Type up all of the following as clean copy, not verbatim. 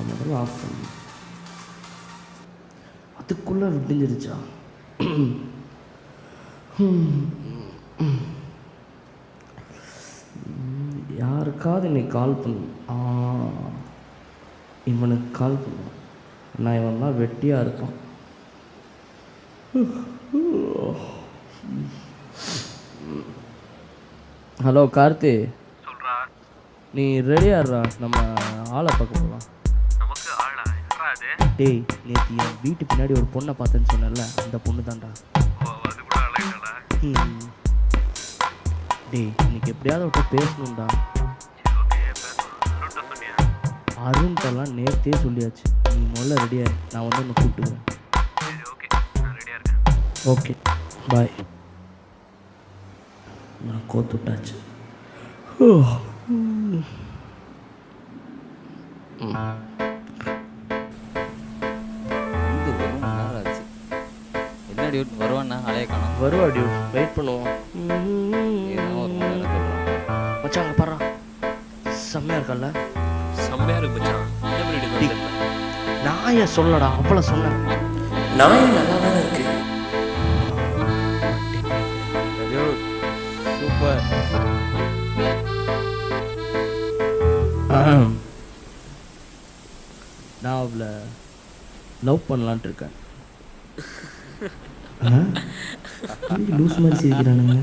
முதல்ல ஆஃப் பண்ணு. அதுக்குள்ளே விட்டுஞ்சிருச்சா? யாருக்காவது இன்னைக்கு கால் பண்ணு. இவனுக்கு கால் பண்ணுவான். நான் இவன் தான் வெட்டியாக இருப்பான். ஹலோ கார்த்தி, சொல்றா. நீ ரெடியாடுறா, நம்ம ஆளை பார்க்க போகலாம். நமக்கு ஆளா? என்னடா அது? டேய், நேற்று என் வீட்டு பின்னாடி ஒரு பொண்ணை பார்த்தேன்னு சொன்னல, அந்த பொண்ணு தான்டா. ஓ, அது கூட ஆளாயிட்டாளா? டேய், இன்னைக்கு எப்படியாவது அவட்ட பேசணும்டா. ஓகே, பேசலாம். அருண்கிட்ட சொன்னியா? அருண்கிட்டலாம் நேர்த்தே சொல்லியாச்சு. நீ முதல்ல ரெடியாரு, நான் வந்து உன்னை கூப்பிட்டுக்கிறேன். சரி, ஓகே, நான் ரெடியாக இருக்கேன். Okay bye. நான் கோத்து விட்டாச்சு. என்னடி வருவான்னா அலைய காணும். வருவா டியூட், வெயிட் பண்ணுவோம். ஒரு மணி நேரம் சொல்கிறான். மச்சான் அங்கே பாடுறா, செம்மையாக இருக்கல்ல? செம்மையா இருக்கு மச்சான். என்ன பண்ணிட்டு இருக்க? நான் ஏன் சொல்லடா, அவ்வளோ சொன்னேன். நாய் நல்லா தானே இருக்கு. சூப்பர். நான் அவளை லவ் பண்ணலான்ட்டு இருக்கேன். லூஸ் மாதிரி சிரிக்கிறானுங்க.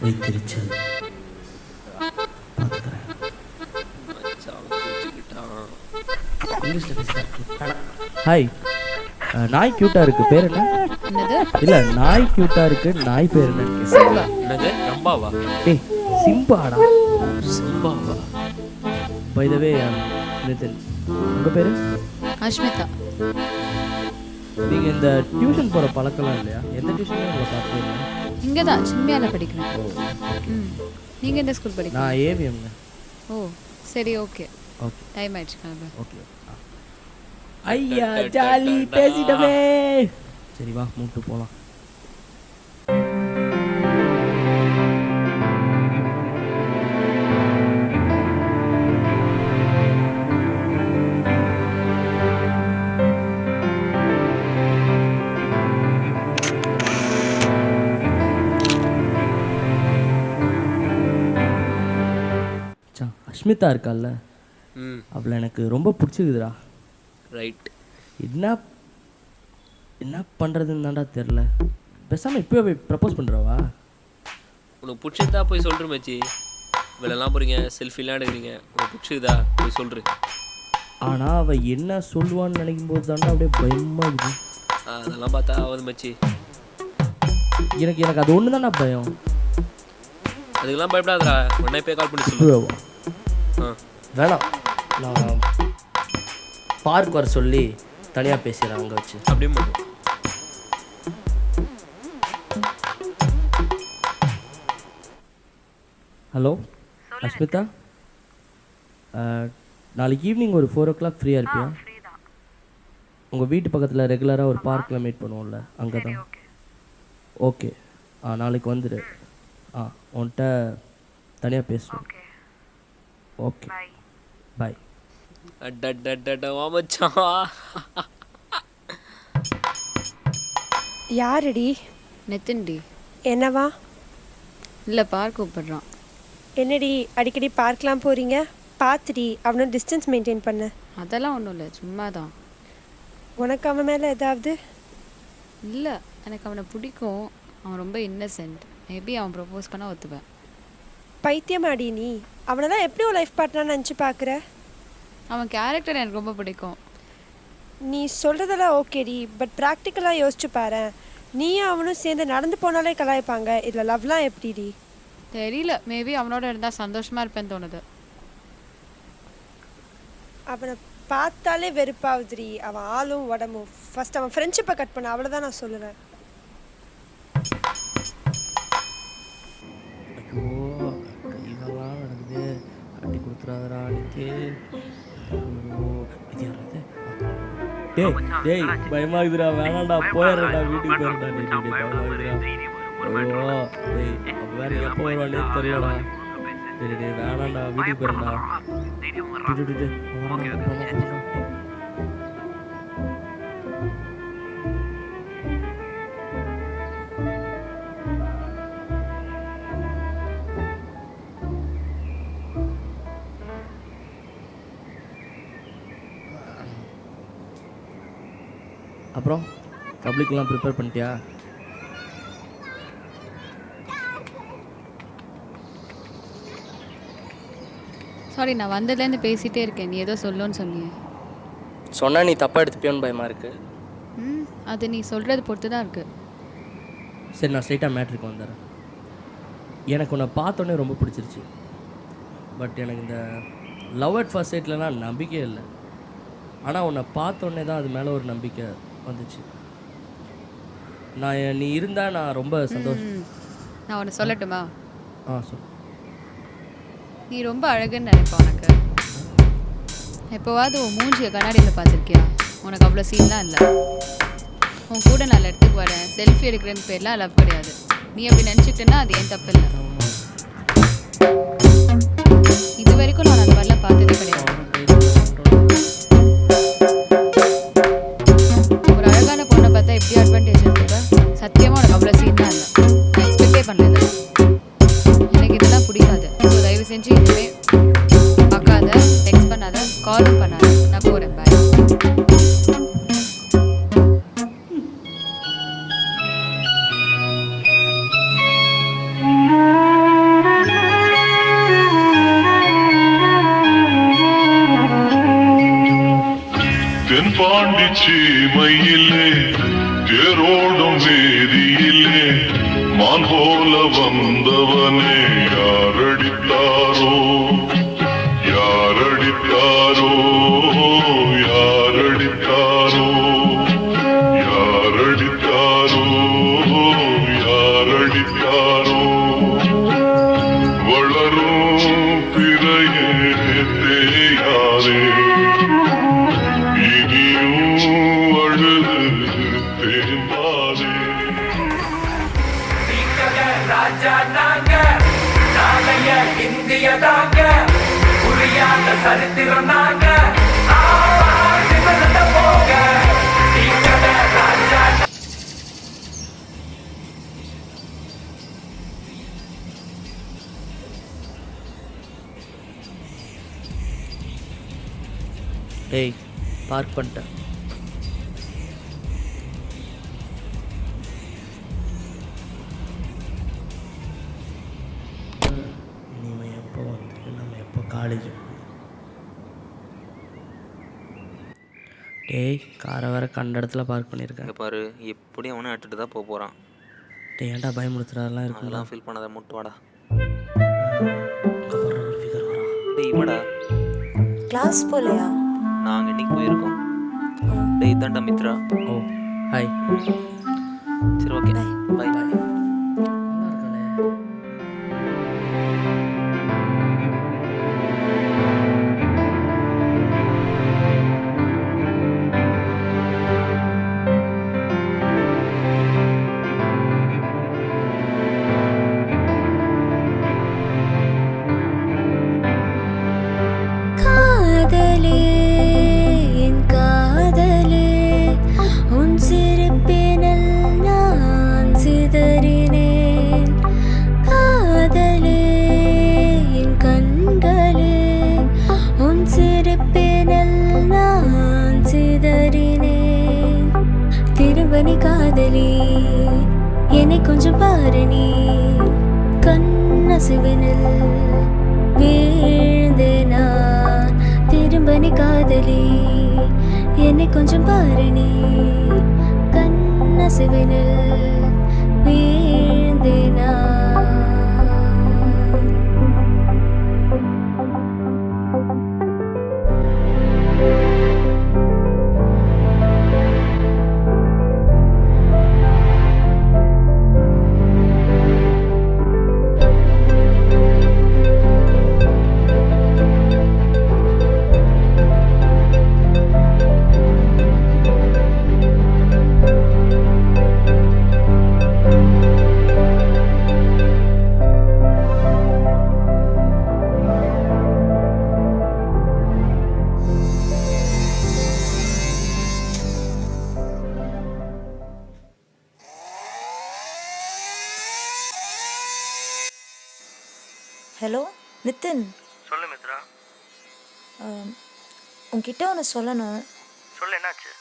வைத்திருச்சல் ஹாய், நாய் க்யூட்டாக இருக்குது, பேர் என்ன? இல்லை, நாய் க்யூட்டாக இருக்குது, நாய் பேர் என்னன்னு? என்னது? ரம்பாவா? டேய், சிம்பாடா. சிம்பாவா? பை த வே, நிதின், உங்கள் பேர்? அஷ்மிதா. நீங்கள் இந்த டியூஷன் போகிற பழக்கம்லாம் இல்லையா? எந்த டியூஷனும் உங்களை பார்த்தீங்க? இங்கே தான் சின்மையாவில் படிக்கிறேன். நீங்கள் எந்த ஸ்கூல் படிக்கிறீங்க? நான் ஏவிஎம்ங்க. ஓ சரி, ஓகே ஓகே, டைம் ஆயிடுச்சு கிளம்பு. ஓகே. ஐயா ஜாலி, பேசிட்டமே. சரி வா, மூட்டு போகலாம். அஷ்மிதா இருக்கால்ல, அவளை எனக்கு ரொம்ப பிடிச்சிருக்குதுடா. ரைட். என்ன என்ன பண்ணுறதுன்னு தான்டா தெரில. பேசாமல் இப்போவே போய் ப்ரப்போஸ் பண்ணுறவா? உனக்கு பிடிச்சிருந்தா போய் சொல்கிற மச்சி. வெளிலலாம் போகிறீங்க, செல்ஃபிலாம் எடுக்கிறீங்க, உனக்கு பிடிச்சிருதா போய் சொல்கிற. ஆனால் அவள் என்ன சொல்லுவான்னு நினைக்கும் போது தாண்டா அப்படியே பயமாக இருக்குது. அதெல்லாம் பார்த்தா ஆகுது மச்சி. எனக்கு அது ஒன்று தானே பயம். அதுக்கெல்லாம் பயப்படாதடா, உடனே போய் கால் பண்ணி சொல்லுவா. வேணாம், நான் பார்க் வர சொல்லி தனியாக பேசுகிறேன் அங்கே வச்சு. அப்படியே பண்ணுவோம். ஹலோ அஷ்மிதா, நாளைக்கு ஈவினிங் ஒரு 4 o'clock ஃப்ரீயாக இருப்பியா? உங்கள் வீட்டு பக்கத்தில் ரெகுலராக ஒரு பார்க்கில் மீட் பண்ணுவோம்ல, அங்கே தான். ஓகே, நாளைக்கு வந்துடு. உன்கிட்ட தனியாக பேசுவோம். Okay bye. வா மச்சான். யாருடி? நிதின்டி. என்னவா? இல்லை, பார்க் கூப்பிடுறான். என்னடி அடிக்கடி பார்க்கலாம் போகிறீங்க? பார்த்துடி, அவனை டிஸ்டன்ஸ் மெயின்டைன் பண்ண. அதெல்லாம் ஒன்றும் இல்லை, சும்மா தான். உனக்கு அவன் மேலே ஏதாவது? இல்லை, எனக்கு அவனை பிடிக்கும். அவன் ரொம்ப இன்னசென்ட். மேபி அவன் ப்ரப்போஸ் பண்ணால் ஒத்துப்பேன். பைத்தியமாடி நீ? அவனெல்லாம் எப்படி ஒரு லைஃப் பார்ட்னர்னு நினச்சி பார்க்குற? அவன் கேரக்டர் எனக்கு ரொம்ப பிடிக்கும். நீ சொல்கிறதெல்லாம் ஓகேடி, பட் ப்ராக்டிக்கலாக யோசிச்சு பாரு. நீயும் அவனும் சேர்ந்து நடந்து போனாலே கலாய்ப்பாங்க. இதில் லவ்லாம் எப்படிடி? தெரியல, மேபி அவனோட இருந்தால் சந்தோஷமாக இருப்பேன்னு தோணுது. அவனை பார்த்தாலே வெறுப்பாகுதுடி. அவன் ஆளும் உடம்பும். ஃபர்ஸ்ட் அவன் ஃப்ரெண்ட்ஷிப்பை கட் பண்ண, அவ்வளோதான் நான் சொல்லுவேன். இதெல்லாம் நடக்குது, கட்டி கொடுத்துறாதரா அன்னைக்கு. டேய் டேய், பயமாகுதுடா, வேணாண்டா, போயிடுறா, வீட்டுக்கு போயிடுறா. பயமாகுதுடா. ஐயோ டேய், அப்போ வேறு எப்போ வருவானே தெரியலடா. டேய் வேணாண்டா வீட்டுக்கு போறேன்டா. அப்புறம் பப்ளிக்லாம் ப்ரிப்பேர் பண்ணிட்டியா? சாரி, நான் வந்ததுலேருந்து பேசிகிட்டே இருக்கேன். நீ ஏதோ சொல்லுன்னு சொன்னியே. சொன்னால் நீ தப்பாக எடுத்துப்பியோன்னு பயமாக இருக்குது. அது நீ சொல்கிறது பொறுத்து தான் இருக்குது. சரி, நான் ஸ்ட்ரைட்டாக மேட்ருக்கு வந்துடுறேன். எனக்கு உன்னை பார்த்தோன்னே ரொம்ப பிடிச்சிருச்சு. பட் எனக்கு இந்த லவ் அட் ஃபர்ஸ்ட் சைட்லலாம் நம்பிக்கையே இல்லை. ஆனால் உன்னை பார்த்தோன்னே தான் அது மேலே ஒரு நம்பிக்கை வந்துச்சு. நீ இருந்தால் நான் ரொம்ப சந்தோஷம். நான் ஒன்று சொல்லட்டுமா? சொல். நீ ரொம்ப அழகுன்னு நினைப்ப. உனக்கு எப்போவாவது உன் மூஞ்சியை கண்ணாடியில் பார்த்துருக்கியா? உனக்கு அவ்வளோ சீன்லாம் இல்லை. உன் கூட நான் இடத்துக்கு வரேன், செல்ஃபி எடுக்கிறேன்னு பேர்லாம் லவ் கிடையாது. நீ அப்படி நினச்சிக்கிட்டேன்னா அது ஏன் தப்பு இல்லை. இது வரைக்கும் நான் அந்த மாதிரிலாம் பார்த்ததே கிடையாது. ஒரு அழகான பொண்ணை பார்த்தா எப்படி அட்வான்டேஜ் எடுத்துப்ப? சத்தியமாக உனக்கு அவ்வளோ சீன்லாம் இல்லை. நான் எக்ஸ்பெக்டே பண்ணல. எனக்கு இதெல்லாம் பிடிக்காது. ஸோ தயவு செஞ்சு இனிமேல் பார்க்காத, டெக்ஸ்ட் பண்ணாத, காலும் பண்ணாத. நான் போகிறேன். பாய். தென்பாண்டி சீமையிலே தேரோடும் வேதியிலே மான் போல வந்தவனே யாரடித்தாரோ யாரடித்தாரோ யாரடித்தாரோ யாரடித்தாரோ யாரடித்தாரோ வளரும் பிறையே தேயாதே ராஜா நாங்க நாளைய இந்திய தாங்க புரியாத சரித்திரம் நாங்க போக ராஜா. டேய் பார்க் பண்ணிட்டேன். இனிமேல் எப்போ வந்து நம்ம எப்போ காலேஜ்? டேய் காரை வேற கண்ட இடத்துல பார்க் பண்ணியிருக்கேன். இங்கே பாரு, எப்படி அவனை அட்டுட்டு தான் போக போகிறான். டேய் ஏன்டா பயமுடுத்துறாருலாம் இருக்குல்ல. அதெல்லாம் ஃபீல் பண்ணாத, முட்டு வாடா. அப்புறம் ஒரு ஃபிகர் வரா. டேய் இவடா, கிளாஸ் போலையா? நாங்கள் இன்னைக்கு போயிருக்கோம். டேய் தாண்டா மித்ரா. ஓ ஹாய். சரி ஓகே பை. நல்லா இருக்கானே. காதலே என் காதலே உன் சிரிப்பினில் நான் சிதறினேன். காதலே என் கண்களே உன் சிரிப்பினில் நான் சிதறினேன். திருவனி காதலி என்னை கொஞ்சம் பாரு நீ. கண்ணசிவனில் வீழ்ந்தே நான். திரும்பனி காதலி என்னை கொஞ்சம் பாரு நீ. கண்ணசிவனில் வீழ்ந்தே நான். நிதின், சொல்லு மித்ரா. உன்கிட்ட ஒன்று சொல்லணும். சொல்லு, என்னாச்சு?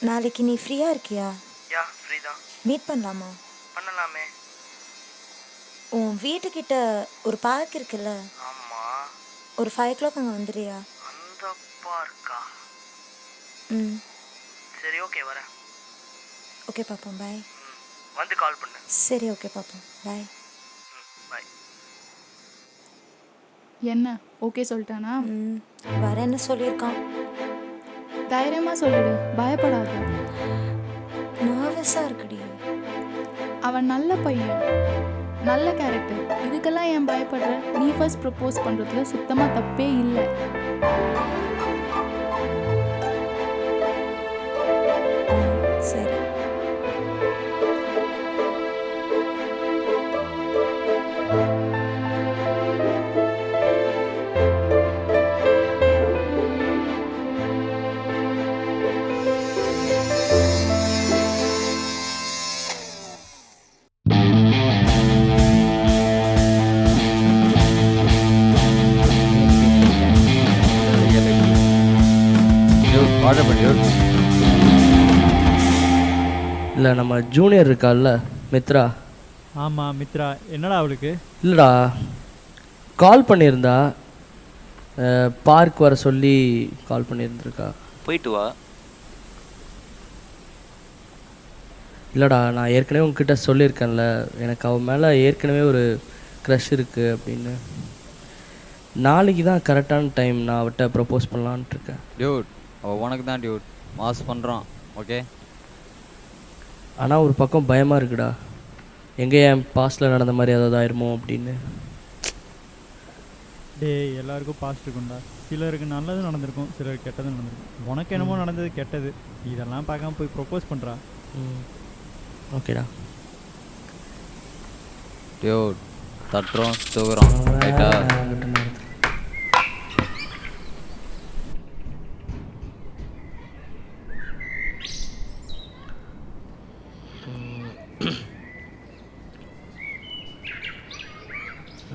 நாளைக்கு நீ ஃப்ரீயாக இருக்கியா? யா, ஃப்ரீ தான். மீட் பண்ணலாமா? பண்ணலாமே. உன் வீட்டுக்கிட்ட ஒரு பார்க் இருக்குல்ல, ஆமாம். ஒரு 5 o'clock அங்கே வந்துடுறியா? அந்த பார்க்கா? ம், சரி, ஓகே, வரேன். ஓகே பாப்போம், பாய். வந்து கால் பண்ணு. சரி, ஓகே பாப்போம், பாய். பாய். என்ன ஓகே சொல்லிட்டானா? ம், வரேன்னு சொல்லியிருக்கான். தைரியமாக சொல்லிடு, பயப்படாத. நர்வஸாக இருக்குடி. அவன் நல்ல பையன், நல்ல கேரக்டர். இதுக்கெல்லாம் ஏன் பயப்படுற? நீ ஃபர்ஸ்ட் ப்ரப்போஸ் பண்ணுறதுல சுத்தமாக தப்பே இல்லை. சரி. இல்லை, நம்ம ஜூனியர் இருக்கால்ல மித்ரா. ஆமாம் மித்ரா, என்னடா அவளுக்கு? இல்லைடா, கால் பண்ணியிருந்தா, பார்க் வர சொல்லி கால் பண்ணியிருந்துருக்கா. போயிட்டு வா. இல்லைடா, நான் ஏற்கனவே உங்ககிட்ட சொல்லியிருக்கேன்ல, எனக்கு அவன் மேலே ஏற்கனவே ஒரு க்ரஷ் இருக்குது அப்படின்னு. நாளைக்கு தான் கரெக்டான டைம், நான் அவட்ட ப்ரப்போஸ் பண்ணலான்ட்டு இருக்கேன். டியூட், அவள் உனக்கு தான் டியூட். மாஸ் பண்ணுறான், ஓகே? ஆனால் ஒரு பக்கம் பயமாக இருக்குடா, எங்கே என் பாஸ்டில் நடந்த மாதிரி ஏதாவது ஆயிருமோ அப்படின்னு. டேய், எல்லாருக்கும் பாஸ்ட் இருக்கும்டா. சிலருக்கு நல்லது நடந்திருக்கும், சிலருக்கு கெட்டது நடந்திருக்கும். உனக்கு என்னமோ நடந்தது கெட்டது, இதெல்லாம் பார்க்காம போய் ப்ரொப்போஸ் பண்ணுறா. ஓகேடா. டியூட், தட்டுறோம் தூக்குறோம், ரைட்டா?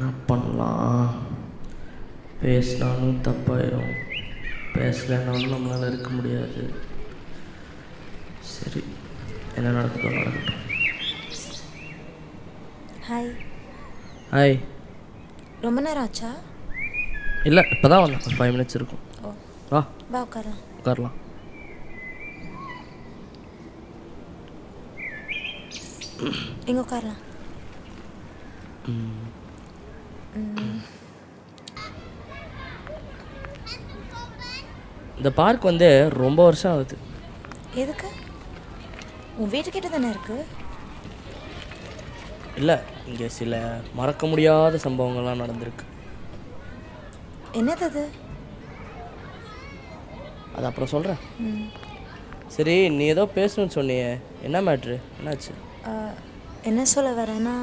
என்ன பண்ணலாம்? பேசினாலும் தப்பாயிரும், பேசலைனாலும் நம்மளால் இருக்க முடியாது. சரி, என்ன நடக்குதோ நடக்கட்டும். ஹாய். ஹாய். ரொம்ப நேரம் ஆச்சா? இல்லை, இப்போ தான் வந்தேன், ஒரு 5 minutes இருக்கும். ஓ, வா வா உட்காரலாம். உட்காரலாம். எங்கே உட்காரலாம்? இந்த பார்க் வந்து ரொம்ப வருஷம் ஆகுது. எதுக்கு? உன் வீட்டுக்கிட்ட தானே இருக்கு. இல்லை, இங்கே சில மறக்க முடியாத சம்பவங்கள்லாம் நடந்திருக்கு. என்னது அது? அது அப்புறம் சொல்கிறேன். சரி, நீ ஏதோ பேசணும்னு சொன்னியே, என்ன மேட்ரு, என்னாச்சு? என்ன சொல்ல வரேன்னா,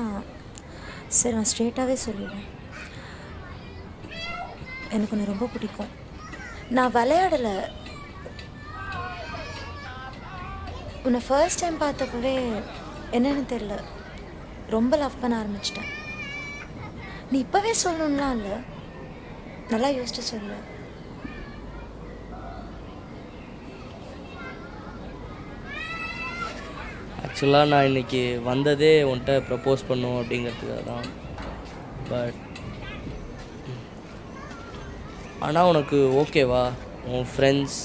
சரி நான் ஸ்ட்ரெயிட்டாகவே சொல்லிடுறேன். எனக்கு ஒன்று ரொம்ப பிடிக்கும். நான் விளையாடலை, உன்னை ஃபர்ஸ்ட் டைம் பார்த்தப்பவே என்னன்னு தெரியல, ரொம்ப லவ் பண்ண ஆரம்பிச்சிட்டேன். நீ இப்போவே சொல்லணும்லாம் இல்லை, நல்லா யோசிச்சு சொல்லு. ஆக்சுவலாக நான் இன்றைக்கி வந்ததே உன்கிட்ட ப்ரப்போஸ் பண்ணும் அப்படிங்கிறதுக்காக தான். பட் ஆனால் உனக்கு ஓகேவா? உன் ஃப்ரெண்ட்ஸ்,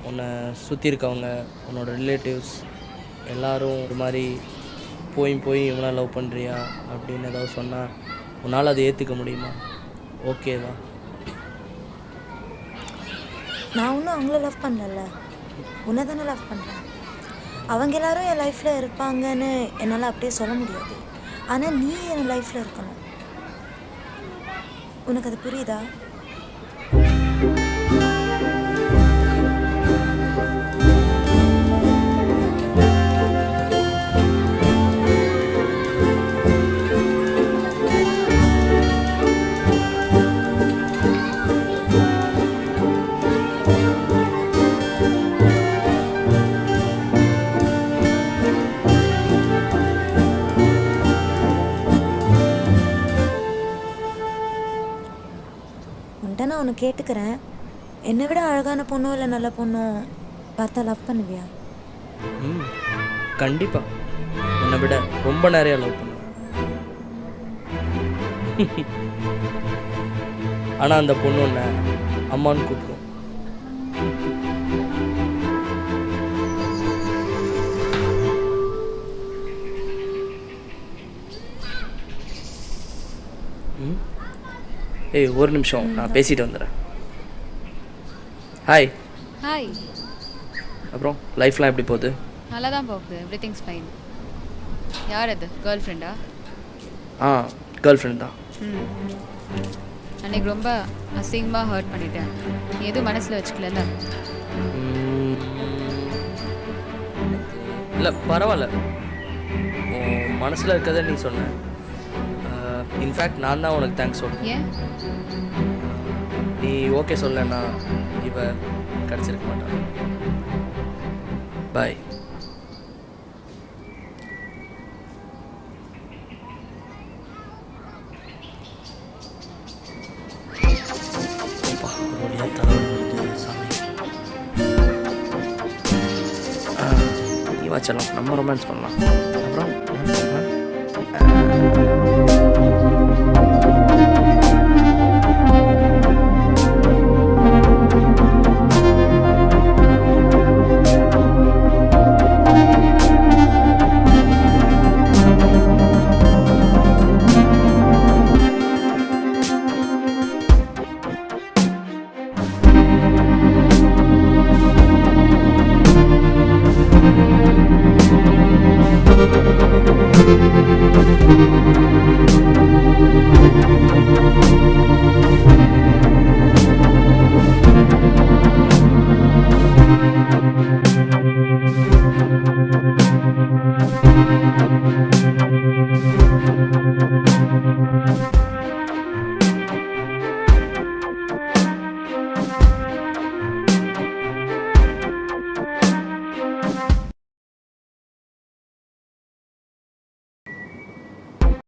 உன்னை சுற்றி இருக்கவங்க, உன்னோட ரிலேட்டிவ்ஸ் எல்லோரும் ஒரு மாதிரி போய் இவனா லவ் பண்ணுறியா அப்படின்னு ஏதாவது சொன்னால் உன்னால் அதை ஏற்றுக்க முடியுமா? ஓகேவா? நான் ஒன்றும் அவங்கள லவ் பண்ணல, உன்னை தானே லவ் பண்ணுறேன். அவங்க எல்லாரும் என் லைஃப்பில் இருப்பாங்கன்னு என்னால் அப்படியே சொல்ல முடியாது. ஆனால் நீ என் லைஃப்பில் இருக்கணும். உனக்கு அது புரியுதா? உன்கிட்ட நான் ஒன்று கேட்டுக்கிறேன். என்னை விட அழகான பொண்ணோ இல்லை நல்ல பொண்ணோ பார்த்தா லவ் பண்ணுவியா? ம் கண்டிப்பாக என்னை விட ரொம்ப நிறைய லவ் பண்ணுவேன். ஆனால் அந்த பொண்ணு ஒன்று அம்மான்னு கூப்பிடும். ஏய் ஒரு நிமிஷம், நான் பேசிட்டு வந்துடுறேன். ஹாய். ஹாய். அப்புறம் லைஃப்லாம் எப்படி போகுது? நல்லா தான் போகுது. Every things fine. யார் அது? கேர்ள் ஃப்ரெண்டா? ஆ கேர்ள் ஃப்ரெண்ட் தான். அன்னைக்கு ரொம்ப அசிங்கமாக ஹர்ட் பண்ணிட்டேன். நீ எதுவும் மனசில் வச்சுக்கலல்ல? இல்லை பரவாயில்ல, உன் மனசில் இருக்கிறத நீ சொன்ன. இன்ஃபேக்ட் நான் தான் உனக்கு தேங்க்ஸ் சொல்கிறேன். ஏன்? நீ ஓகே சொல்லனா இவ கிடச்சிருக்க மாட்டான். பாய். நீ வச்சலாம், நம்ம ரொமான்ஸ் பண்ணலாம். அப்புறம்